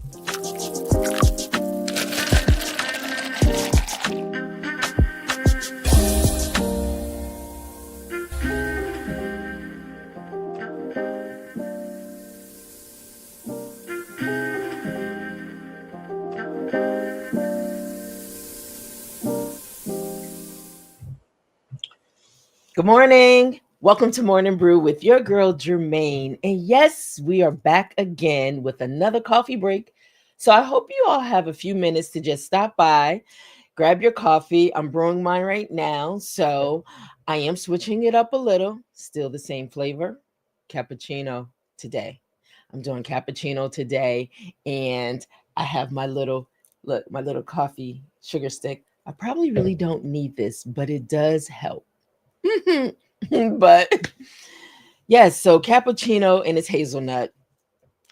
Good morning. Welcome to Morning Brew with your girl Germaine. And yes, we are back again with another coffee break. So I hope you all have a few minutes to just stop by, grab your coffee. I'm brewing mine right now. So I am switching it up a little. Still the same flavor. Cappuccino today. I'm doing cappuccino today. And I have my little, look, my little coffee sugar stick. I probably really don't need this, but it does help. But yes, so cappuccino and it's hazelnut.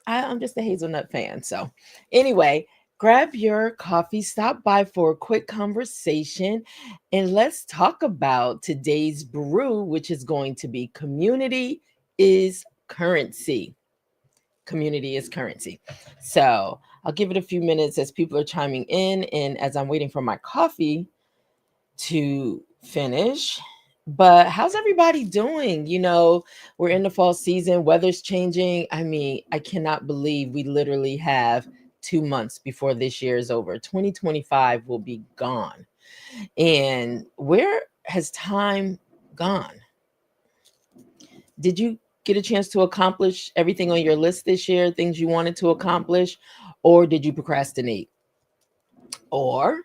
I'm just a hazelnut fan. So anyway, grab your coffee, stop by for a quick conversation, and let's talk about today's brew, which is going to be community is currency. Community is currency. So I'll give it a few minutes as people are chiming in and as I'm waiting for my coffee to finish. But how's everybody doing? We're in the fall season, weather's changing. I mean, I cannot believe we literally have 2 months before this year is over. 2025 will be gone. And where has time gone? Did you get a chance to accomplish everything on your list this year, things you wanted to accomplish, or did you procrastinate? Or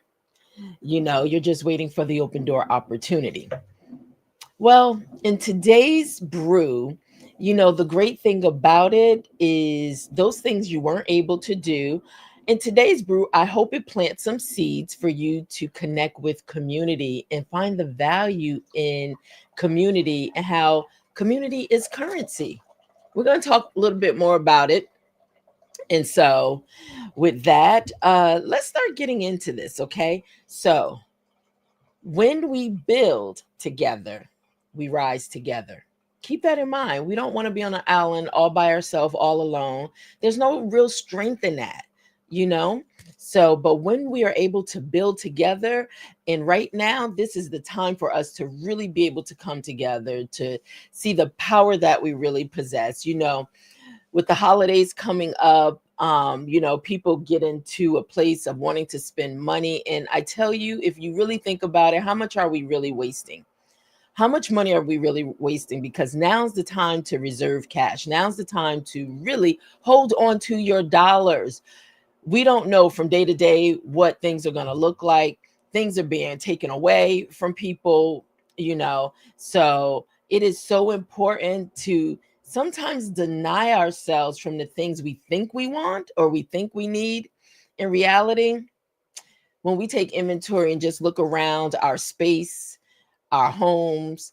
you're just waiting for the open door opportunity. Well, in today's brew, the great thing about it is those things you weren't able to do. In today's brew, I hope it plants some seeds for you to connect with community and find the value in community and how community is currency. We're going to talk a little bit more about it. And so, with that, let's start getting into this, okay? So, when we build together, we rise together. Keep that in mind. We don't want to be on an island all by ourselves, all alone. There's no real strength in that, you know? So, but when we are able to build together, and right now, this is the time for us to really be able to come together to see the power that we really possess. With the holidays coming up, people get into a place of wanting to spend money. And I tell you, if you really think about it, how much are we really wasting? How much money are we really wasting? Because now's the time to reserve cash. Now's the time to really hold on to your dollars. We don't know from day to day what things are going to look like. Things are being taken away from people, So it is so important to sometimes deny ourselves from the things we think we want or we think we need. In reality, when we take inventory and just look around our space, our homes,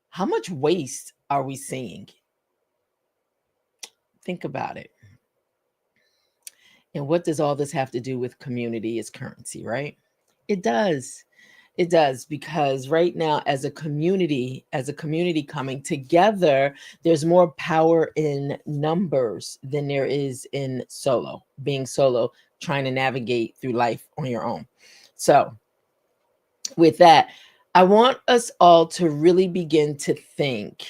how much waste are we seeing? Think about it. And what does all this have to do with community as currency, right? It does. It does, because right now, as a community coming together, there's more power in numbers than there is in being solo, trying to navigate through life on your own. So, with that, I want us all to really begin to think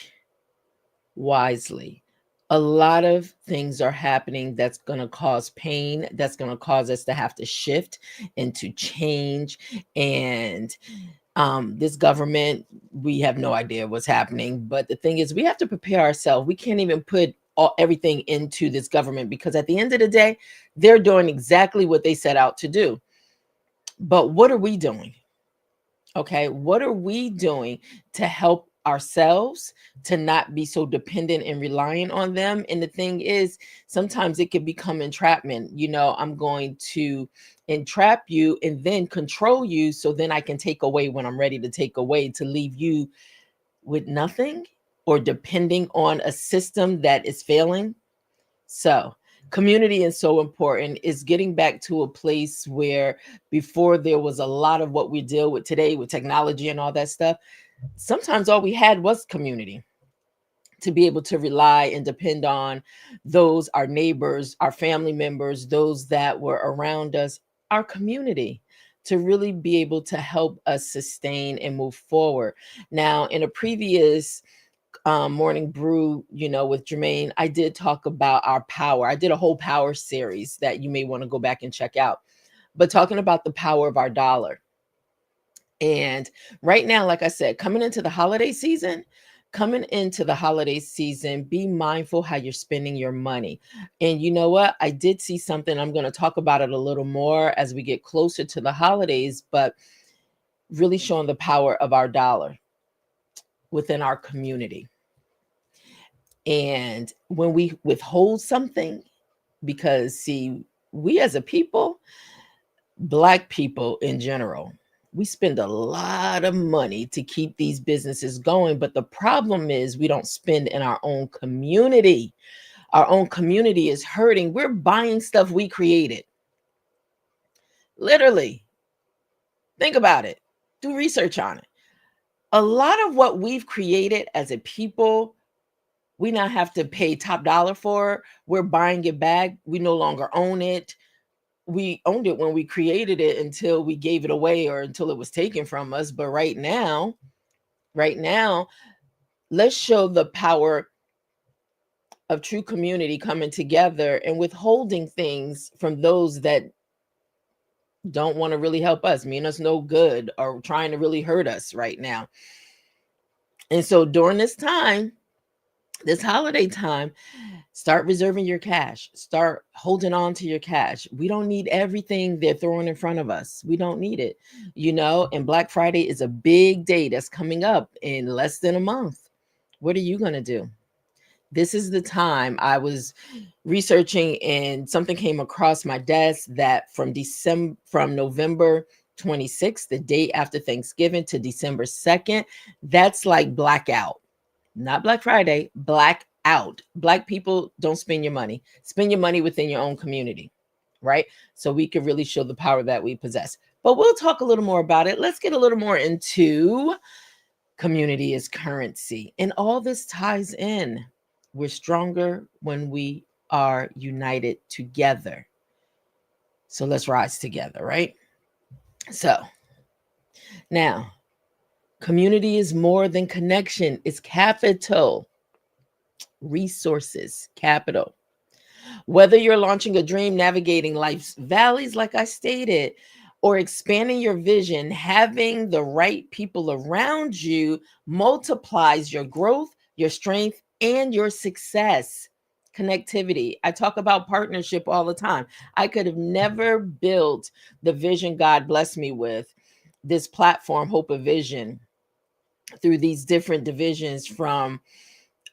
wisely. A lot of things are happening that's going to cause pain, that's going to cause us to have to shift and to change. And this government, we have no idea what's happening. But the thing is, we have to prepare ourselves. We can't even put everything into this government because at the end of the day, they're doing exactly what they set out to do. But what are we doing? Okay, what are we doing to help ourselves to not be so dependent and reliant on them? And the thing is, sometimes it can become entrapment. I'm going to entrap you and then control you so then I can take away when I'm ready to take away, to leave you with nothing or depending on a system that is failing. So, community is so important. Is getting back to a place where before there was a lot of what we deal with today with technology and all that stuff. Sometimes all we had was community. to be able to rely and depend on those, our neighbors, our family members, those that were around us, our community, to really be able to help us sustain and move forward. Now, in a previous morning brew, with Germaine, I did talk about our power. I did a whole power series that you may want to go back and check out, but talking about the power of our dollar. And right now, like I said, coming into the holiday season, be mindful how you're spending your money. And you know what? I did see something. I'm going to talk about it a little more as we get closer to the holidays, but really showing the power of our dollar within our community. And when we withhold something, because see, we as a people, Black people in general, we spend a lot of money to keep these businesses going. But the problem is we don't spend in our own community. Our own community is hurting. We're buying stuff we created. Literally. Think about it. Do research on it. A lot of what we've created as a people, we now have to pay top dollar for. We're buying it back. We no longer own it. We owned it when we created it until we gave it away or until it was taken from us. But right now, let's show the power of true community coming together and withholding things from those that don't want to really help us, mean us no good, or trying to really hurt us right now. And so during this time, this holiday time, start reserving your cash. Start holding on to your cash. We don't need everything they're throwing in front of us. We don't need it, and Black Friday is a big day that's coming up in less than a month. What are you going to do? This is the time. I was researching and something came across my desk that from November 26th, the day after Thanksgiving, to December 2nd, that's like blackout. Not Black Friday, black out. Black people, don't spend your money. Spend your money within your own community, right? So we can really show the power that we possess. But we'll talk a little more about it. Let's get a little more into community is currency. And all this ties in. We're stronger when we are united together. So let's rise together, right? So now, community is more than connection, it's capital. Resources, capital. Whether you're launching a dream, navigating life's valleys, like I stated, or expanding your vision, having the right people around you multiplies your growth, your strength, and your success. Connectivity. I talk about partnership all the time. I could have never built the vision God blessed me with, this platform, Hope of Vision, through these different divisions, from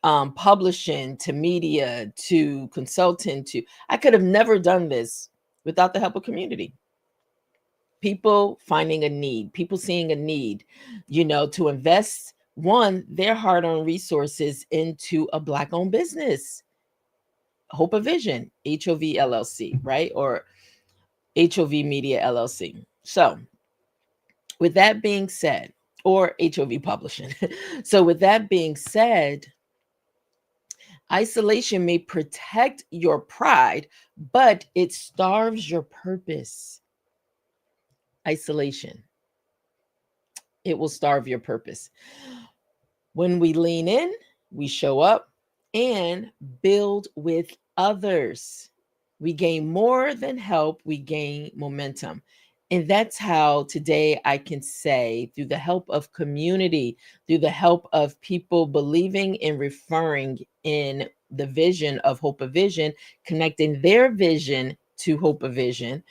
publishing to media to consulting to, I could have never done this without the help of community. People finding a need, people seeing a need, to invest their hard-earned resources into a Black-owned business. Hope of Vision, HOV LLC, right? Or HOV Media LLC. So with that being said, or HOV Publishing. So with that being said, isolation may protect your pride, but it starves your purpose. Isolation. It will starve your purpose. When we lean in, we show up and build with others. We gain more than help, we gain momentum. And that's how today I can say, through the help of community, through the help of people believing and referring in the vision of Hope of Vision, connecting their vision to Hope of Vision,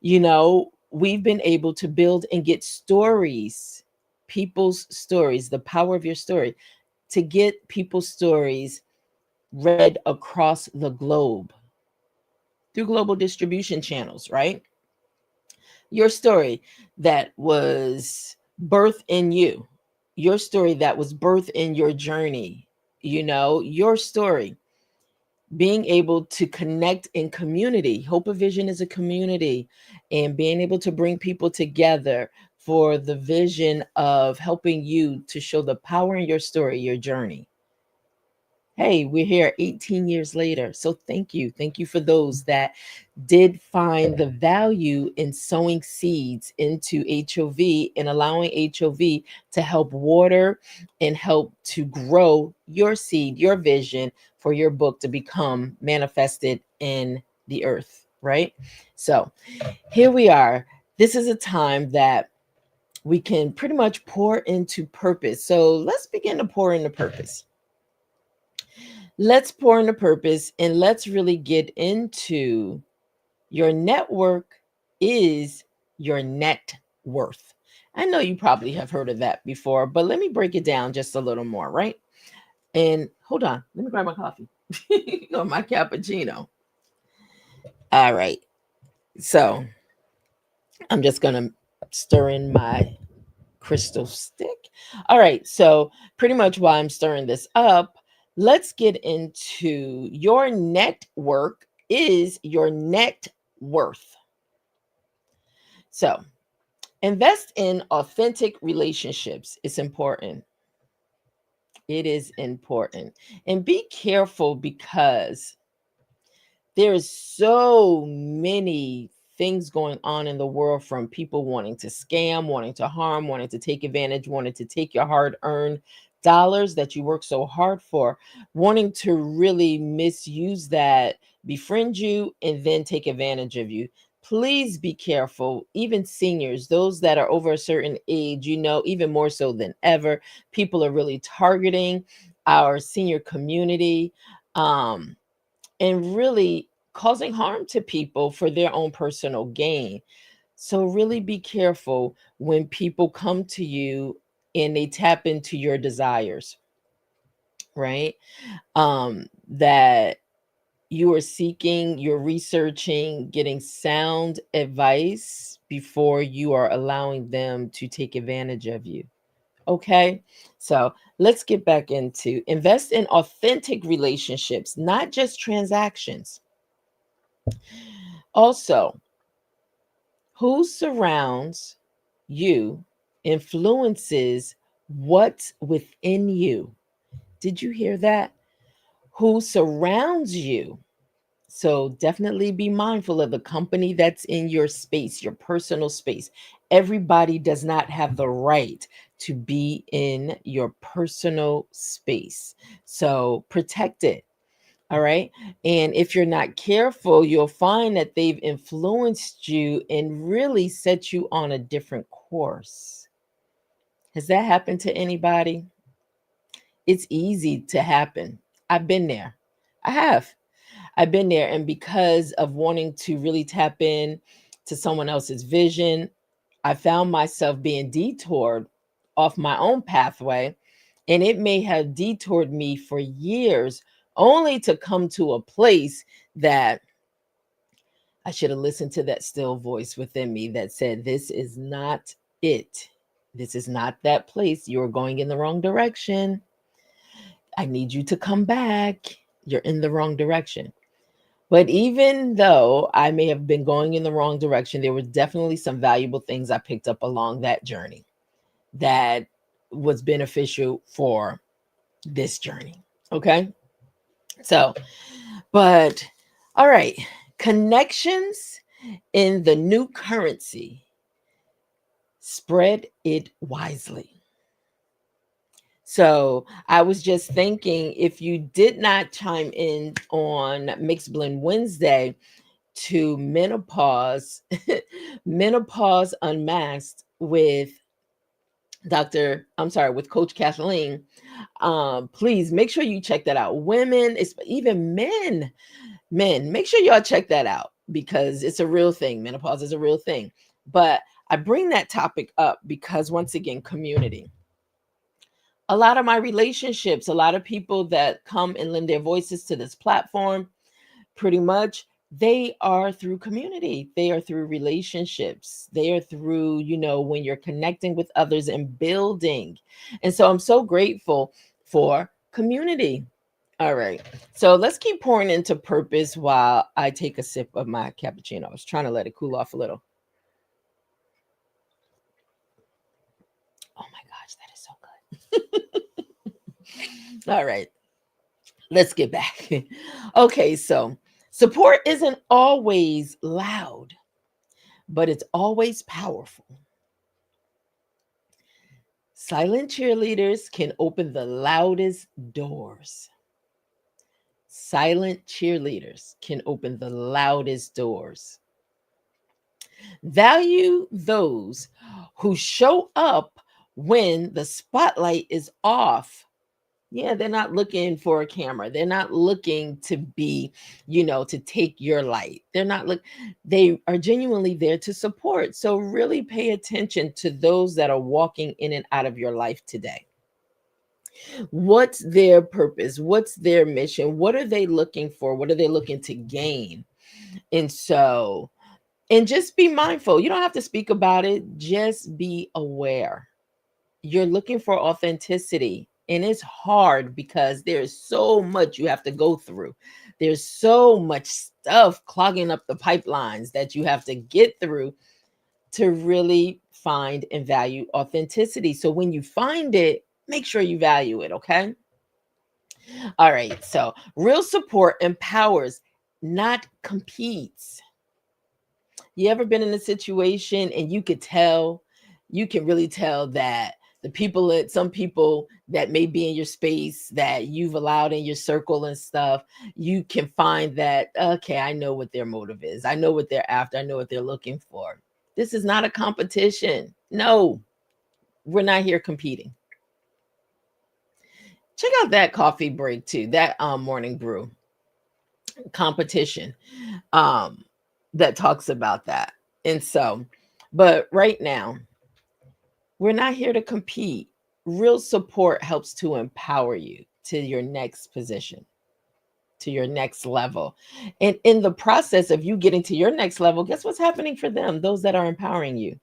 we've been able to build and get stories, people's stories, the power of your story, to get people's stories read across the globe through global distribution channels, right? Your story that was birthed in you, your story that was birthed in your journey, your story, being able to connect in community. Hope of Vision is a community, and being able to bring people together for the vision of helping you to show the power in your story, your journey. Hey, we're here 18 years later. So thank you. Thank you for those that did find the value in sowing seeds into HOV and allowing HOV to help water and help to grow your seed, your vision for your book to become manifested in the earth, right? So here we are. This is a time that we can pretty much pour into purpose. So let's begin to pour into purpose. Let's pour into purpose and let's really get into your network is your net worth. I know you probably have heard of that before, but let me break it down just a little more, right? And hold on, let me grab my coffee or my cappuccino. All right. So I'm just going to stir in my crystal stick. All right. So, pretty much while I'm stirring this up, let's get into your network is your net worth. So, invest in authentic relationships. It's important. It is important. And be careful because there's so many things going on in the world, from people wanting to scam, wanting to harm, wanting to take advantage, wanting to take your hard-earned dollars that you work so hard for, wanting to really misuse that, befriend you, and then take advantage of you. Please be careful. Even seniors, those that are over a certain age, even more so than ever, people are really targeting our senior community. And really causing harm to people for their own personal gain. So, really be careful when people come to you and they tap into your desires, right? That you are seeking, you're researching, getting sound advice before you are allowing them to take advantage of you. Okay. So let's get back into invest in authentic relationships, not just transactions. Also, who surrounds you influences what's within you. Did you hear that? Who surrounds you? So definitely be mindful of the company that's in your space, your personal space. Everybody does not have the right to be in your personal space. So protect it. All right. And if you're not careful, you'll find that they've influenced you and really set you on a different course. Has that happened to anybody? It's easy to happen. I've been there. I have. I've been there. And because of wanting to really tap in to someone else's vision, I found myself being detoured off my own pathway. And it may have detoured me for years, only to come to a place that I should have listened to that still voice within me that said, "This is not it. This is not that place. You're going in the wrong direction. I need you to come back. You're in the wrong direction." But even though I may have been going in the wrong direction, there were definitely some valuable things I picked up along that journey that was beneficial for this journey. Okay. So, but all right, connections in the new currency, spread it wisely. So I was just thinking, if you did not chime in on Mixed Blend Wednesday to menopause, menopause unmasked with with Coach Kathleen, please make sure you check that out. Women, even men, make sure y'all check that out because it's a real thing. Menopause is a real thing. But I bring that topic up because, once again, community. A lot of my relationships, a lot of people that come and lend their voices to this platform, pretty much they are through community. They are through relationships. They are through, when you're connecting with others and building. And so I'm so grateful for community. All right. So let's keep pouring into purpose while I take a sip of my cappuccino. I was trying to let it cool off a little. Oh my gosh, that is so good. All right. Let's get back. Okay, so support isn't always loud, but it's always powerful. Silent cheerleaders can open the loudest doors. Silent cheerleaders can open the loudest doors. Value those who show up when the spotlight is off. Yeah, they're not looking for a camera. They're not looking to be, to take your light. They are genuinely there to support. So really pay attention to those that are walking in and out of your life today. What's their purpose? What's their mission? What are they looking for? What are they looking to gain? And so, and just be mindful. You don't have to speak about it, just be aware. You're looking for authenticity, and it's hard because there's so much you have to go through. There's so much stuff clogging up the pipelines that you have to get through to really find and value authenticity. So when you find it, make sure you value it, okay? All right. So real support empowers, not competes. You ever been in a situation and you can really tell that some people that may be in your space that you've allowed in your circle and stuff, you can find that, okay, I know what their motive is. I know what they're after. I know what they're looking for. This is not a competition. No, we're not here competing. Check out that coffee break too, that morning brew competition um that talks about that. And so, but right now, we're not here to compete. Real support helps to empower you to your next position, to your next level. And in the process of you getting to your next level, guess what's happening for them? Those that are empowering you,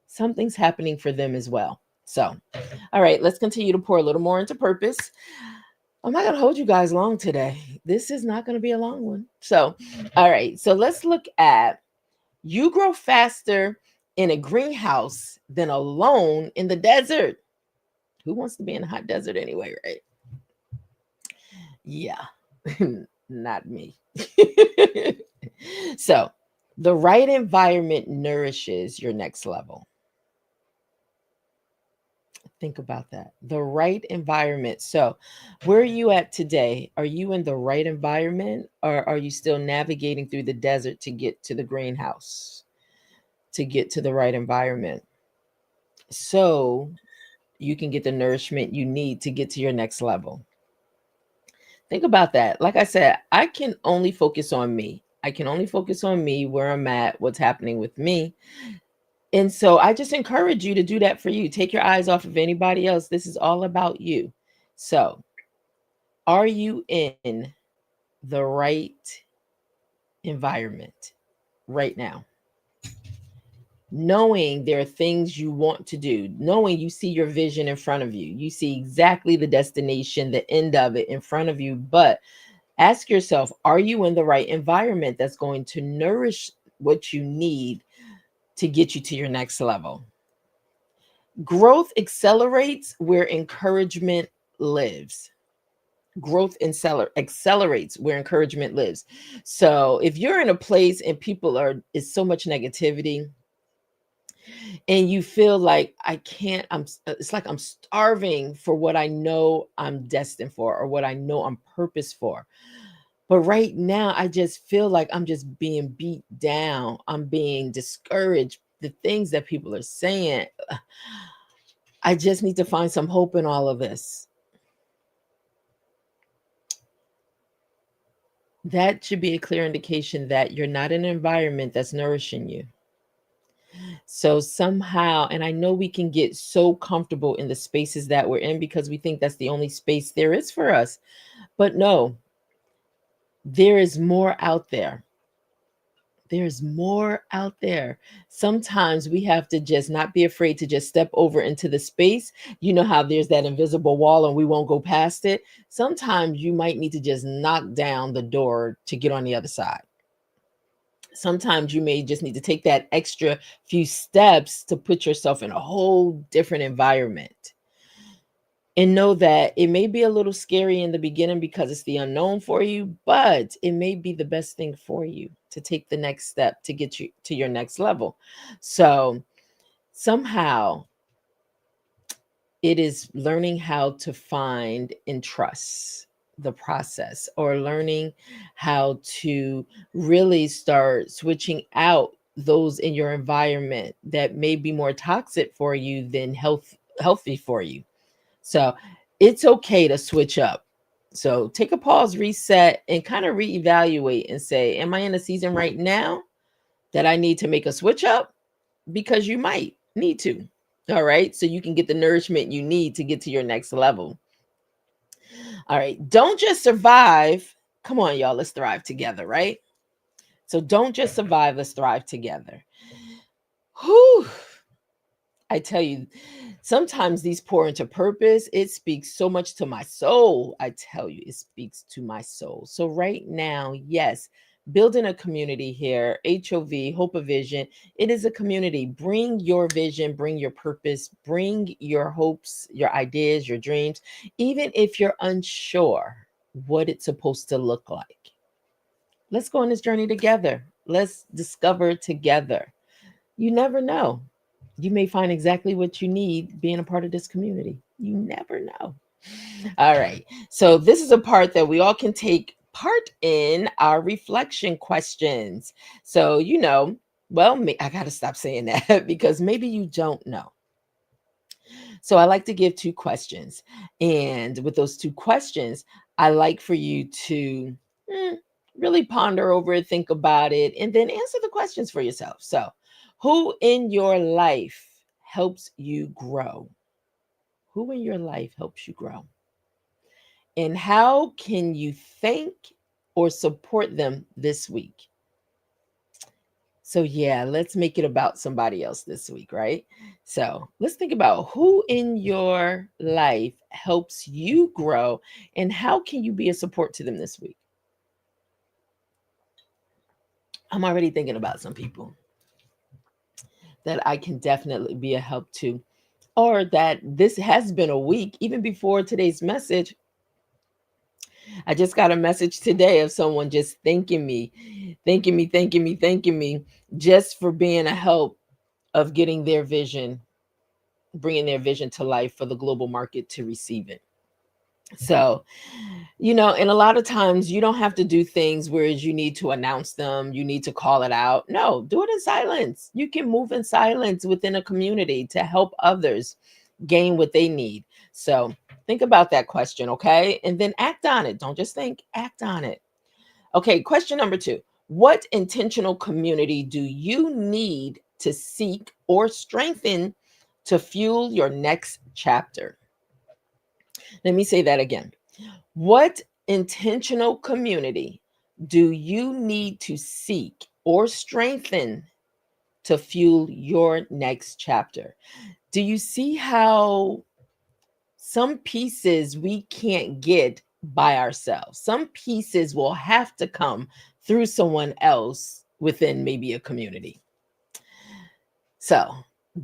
something's happening for them as well. So, all right, let's continue to pour a little more into purpose. I'm not going to hold you guys long today. This is not going to be a long one. So, all right, so let's look at you grow faster in a greenhouse than alone in the desert. Who wants to be in a hot desert anyway, right? Yeah, not me. So, the right environment nourishes your next level. Think about that. The right environment. So, where are you at today? Are you in the right environment, or are you still navigating through the desert to get to the greenhouse, to get to the right environment? So, you can get the nourishment you need to get to your next level. Think about that. Like I said, I can only focus on me. I can only focus on me, where I'm at, what's happening with me. And so I just encourage you to do that for you. Take your eyes off of anybody else. This is all about you. So, are you in the right environment right now? Knowing there are things you want to do, knowing you see your vision in front of you, you see exactly the destination, the end of it in front of you. But ask yourself, are you in the right environment that's going to nourish what you need to get you to your next level? Growth accelerates where encouragement lives. Accelerates where encouragement lives. So if you're in a place and is so much negativity, and you feel like I can't, it's like I'm starving for what I know I'm destined for, or what I know I'm purposed for. But right now, I just feel like I'm just being beat down. I'm being discouraged. The things that people are saying, I just need to find some hope in all of this. That should be a clear indication that you're not in an environment that's nourishing you. So somehow, and I know we can get so comfortable in the spaces that we're in because we think that's the only space there is for us. But no, there is more out there. There's more out there. Sometimes we have to just not be afraid to just step over into the space. You know how there's that invisible wall and we won't go past it? Sometimes you might need to just knock down the door to get on the other side. Sometimes you may just need to take that extra few steps to put yourself in a whole different environment. And know that it may be a little scary in the beginning because it's the unknown for you, but it may be the best thing for you to take the next step to get you to your next level. So somehow it is learning how to find and trust the process, or learning how to really start switching out those in your environment that may be more toxic for you than healthy for you. So it's okay to switch up. So take a pause, reset, and kind of reevaluate and say, am I in a season right now that I need to make a switch up? Because you might need to. All right. So you can get the nourishment you need to get to your next level. All right. Don't just survive. Come on, y'all. Let's thrive together. Right. So don't just survive. Let's thrive together. Whew. I tell you, sometimes these pour into purpose. It speaks so much to my soul. I tell you, it speaks to my soul. So, right now, yes, building a community here, HOV, Hope of Vision, it is a community. Bring your vision, bring your purpose, bring your hopes, your ideas, your dreams, even if you're unsure what it's supposed to look like. Let's go on this journey together. Let's discover together. You never know. You may find exactly what you need being a part of this community. You never know. All right. So, this is a part that we all can take part in, our reflection questions. So, well, I got to stop saying that because maybe you don't know. So, I like to give two questions. And with those two questions, I like for you to really ponder over it, think about it, and then answer the questions for yourself. So, who in your life helps you grow? Who in your life helps you grow? And how can you thank or support them this week? So, yeah, let's make it about somebody else this week, right? So, let's think about who in your life helps you grow and how can you be a support to them this week? I'm already thinking about some people that I can definitely be a help to, or that this has been a week, even before today's message. I just got a message today of someone just thanking me just for being a help of getting their vision, bringing their vision to life for the global market to receive it. So, and a lot of times you don't have to do things whereas you need to announce them, you need to call it out. No, do it in silence. You can move in silence within a community to help others gain what they need. So, think about that question, okay? And then act on it. Don't just think, act on it. Okay, question number 2. What intentional community do you need to seek or strengthen to fuel your next chapter? Let me say that again. What intentional community do you need to seek or strengthen to fuel your next chapter? Do you see how some pieces we can't get by ourselves? Some pieces will have to come through someone else within maybe a community. So,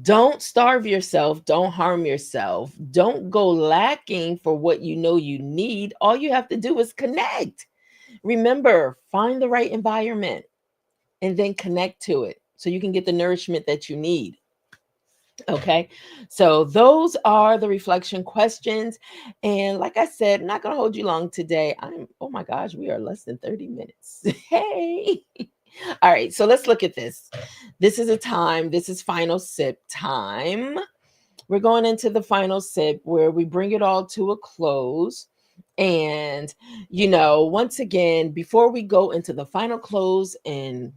don't starve yourself. Don't harm yourself. Don't go lacking for what you know you need. All you have to do is connect. Remember, find the right environment and then connect to it so you can get the nourishment that you need. Okay, so those are the reflection questions. And like I said, I'm not going to hold you long today. Oh my gosh, we are less than 30 minutes. Hey. All right, so let's look at this. This is final sip time. We're going into the final sip where we bring it all to a close. And, once again, before we go into the final close and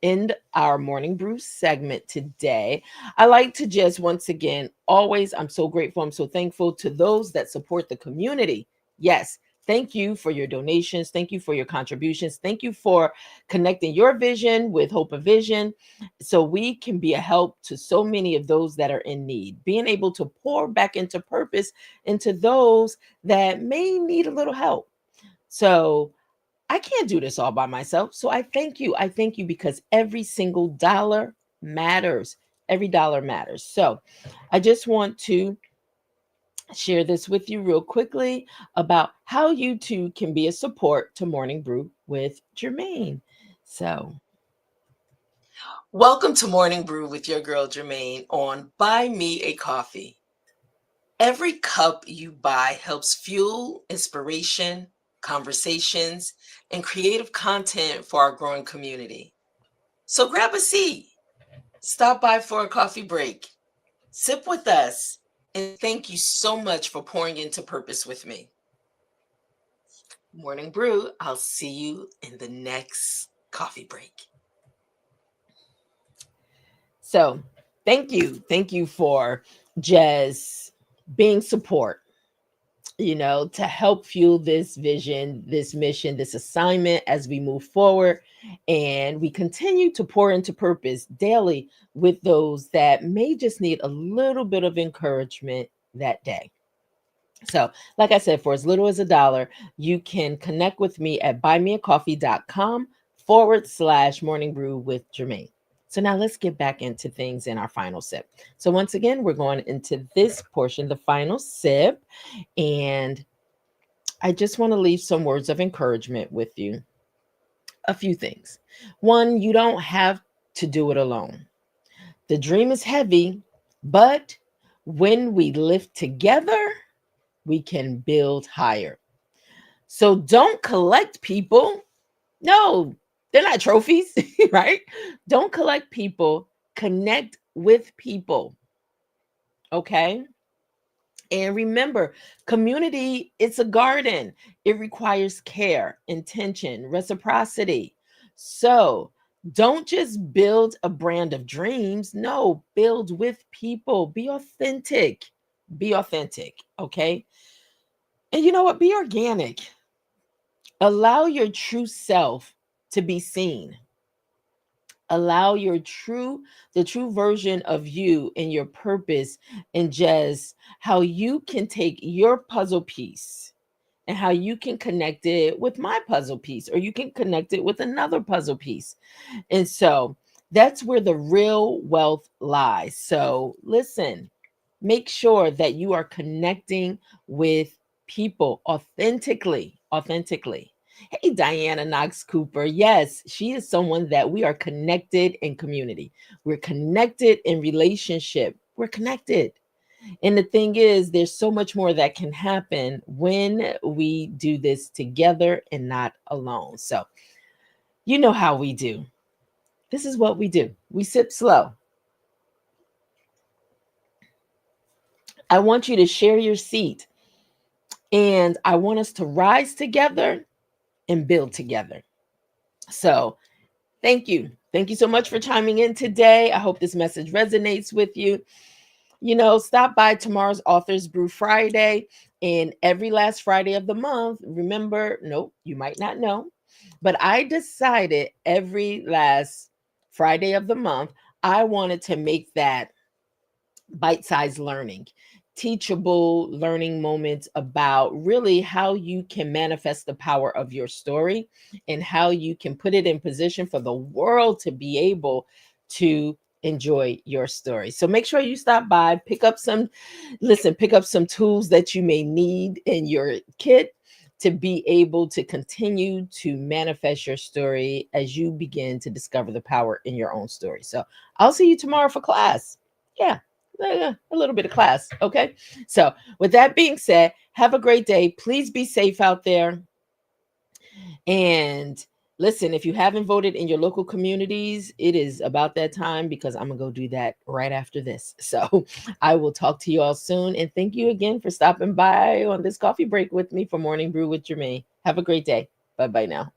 end our morning brew segment today, I like to just once again, always, I'm so grateful, I'm so thankful to those that support the community. Yes, thank you for your donations. Thank you for your contributions. Thank you for connecting your vision with Hope of Vision so we can be a help to so many of those that are in need, being able to pour back into purpose into those that may need a little help. So I can't do this all by myself. So I thank you. I thank you because every single dollar matters. Every dollar matters. So I just want to share this with you real quickly about how you too can be a support to Morning Brew with Germaine. So, welcome to Morning Brew with your girl Germaine on Buy Me a Coffee. Every cup you buy helps fuel inspiration, conversations, and creative content for our growing community. So grab a seat, stop by for a coffee break, sip with us, and thank you so much for pouring into purpose with me. Morning Brew, I'll see you in the next coffee break. So, thank you. Thank you for just being support, to help fuel this vision, this mission, this assignment as we move forward. And we continue to pour into purpose daily with those that may just need a little bit of encouragement that day. So, like I said, for as little as $1, you can connect with me at buymeacoffee.com/morning brew with Germaine. So now let's get back into things in our final sip. So once again, we're going into this portion, the final sip, and I just want to leave some words of encouragement with you. A few things. One, you don't have to do it alone. The dream is heavy, but when we lift together, we can build higher. So don't collect people. No, they're not trophies, right? Don't collect people, connect with people. Okay? And remember, community, it's a garden. It requires care, intention, reciprocity. So don't just build a brand of dreams. No, build with people. Be authentic. Be authentic. Okay. And you know what? Be organic. Allow your true self to be seen. Allow the true version of you and your purpose, and just how you can take your puzzle piece and how you can connect it with my puzzle piece, or you can connect it with another puzzle piece. And so that's where the real wealth lies. So listen, make sure that you are connecting with people authentically. Authentically. Hey, Diana Knox Cooper. Yes, she is someone that we are connected in community. We're connected in relationship. We're connected. And the thing is, there's so much more that can happen when we do this together and not alone. So, you know how we do. This is what we do. We sip slow. I want you to share your seat, and I want us to rise together and build together. So, thank you. Thank you so much for chiming in today. I hope this message resonates with you. Stop by tomorrow's Authors Brew Friday, and every last Friday of the month. Remember, nope, you might not know, but I decided every last Friday of the month, I wanted to make that bite-sized learning, teachable learning moments about really how you can manifest the power of your story and how you can put it in position for the world to be able to enjoy your story. So make sure you stop by, pick up some tools that you may need in your kit to be able to continue to manifest your story as you begin to discover the power in your own story. So I'll see you tomorrow for class. Yeah, a little bit of class. Okay. So, with that being said, have a great day. Please be safe out there. And listen, if you haven't voted in your local communities, it is about that time, because I'm going to go do that right after this. So, I will talk to you all soon. And thank you again for stopping by on this coffee break with me for Morning Brew with Germaine. Have a great day. Bye bye now.